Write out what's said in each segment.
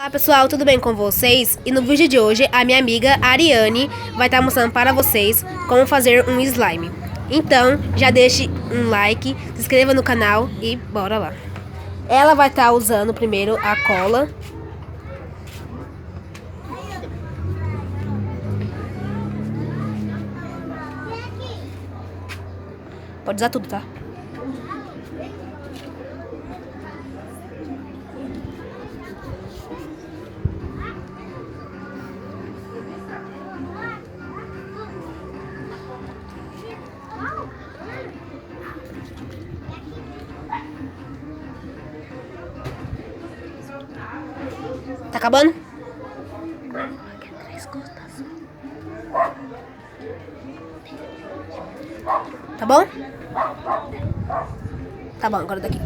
Olá pessoal, tudo bem com vocês? E no vídeo de hoje a minha amiga Ariane vai estar mostrando para vocês como fazer um slime. Então já deixe um like, se inscreva no canal e bora lá. Ela vai estar usando primeiro a cola. Pode usar tudo, tá? Tá acabando? Tá bom? Tá bom, agora daqui.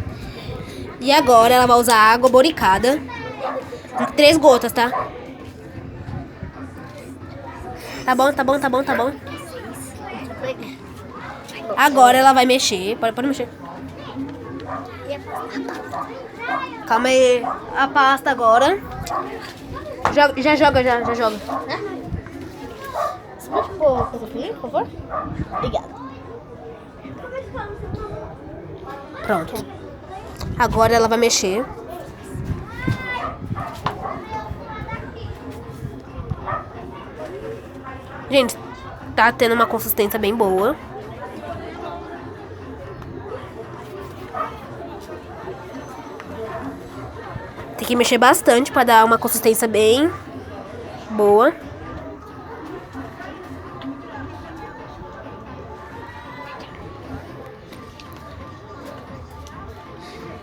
E agora ela vai usar água boricada. 3 gotas, tá? Tá bom, tá bom, tá bom, tá bom. Agora ela vai mexer. Pode mexer. Calma aí. A pasta agora. Já joga. Você pode pôr coisa pra mim, por favor? Obrigada. Pronto. Agora ela vai mexer. Gente, tá tendo uma consistência bem boa. Tem que mexer bastante pra dar uma consistência bem boa.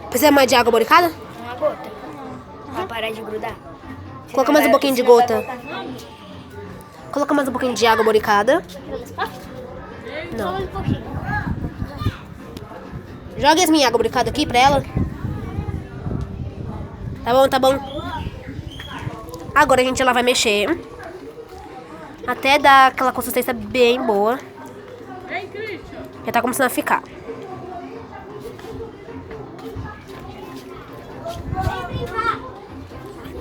Precisa mais de água boricada? Uma gota. Pra parar de grudar. Coloca mais um pouquinho de gota. Coloca mais um pouquinho de água boricada. Só mais um pouquinho. Joga as minhas água boricada aqui pra ela. Tá bom. Agora a gente ela vai mexer. Até dar aquela consistência bem boa. Já tá começando a ficar.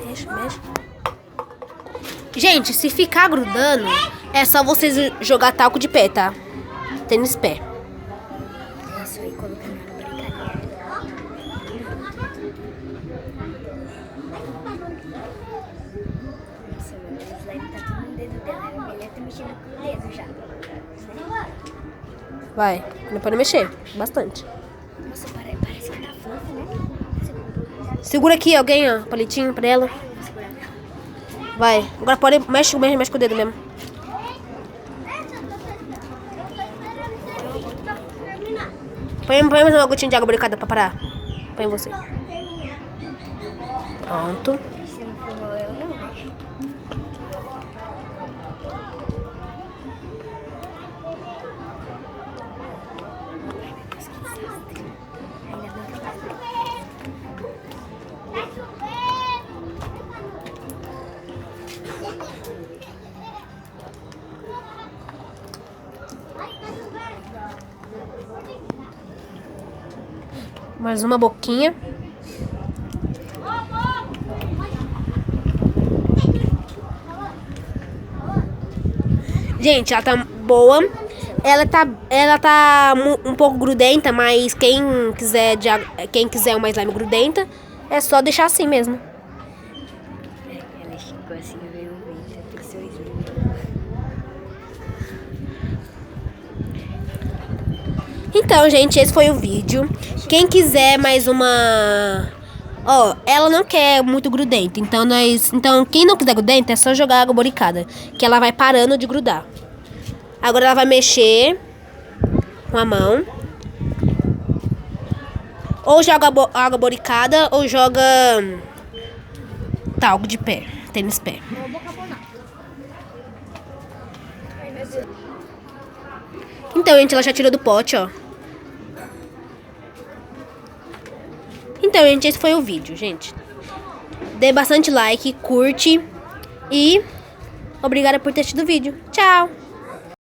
Mexe. Gente, se ficar grudando, é só vocês jogar talco de pé, tá? Tênis pé. Isso aí, colocando na brincadeira. Nossa, meu slime tá tudo no dedo dela. Ela tá mexendo com o dedo já. Vai, pode mexer bastante. Nossa, parece que tá fofo, né? Segura aqui alguém, ó, palitinho pra ela. Vai, agora pode, mexe com o dedo mesmo. Põe mais uma gotinha de água boricada pra parar. Põe você. Pronto. Se não for eu, não vejo. Mais uma boquinha. Gente, ela tá boa. Ela tá um pouco grudenta, mas quem quiser uma slime grudenta, é só deixar assim mesmo. Ela ficou assim, veio um vídeo pro seu slime. Então, gente, esse foi o vídeo. Quem quiser mais uma... Ó, ela não quer muito grudenta. Então, quem não quiser grudenta, é só jogar água boricada, que ela vai parando de grudar. Agora ela vai mexer com a mão. Ou joga água boricada, ou joga talco de pé, tênis pé. Então, gente, ela já tirou do pote, ó. Então, gente, esse foi o vídeo, gente. Dê bastante like, curte e obrigada por ter assistido o vídeo. Tchau!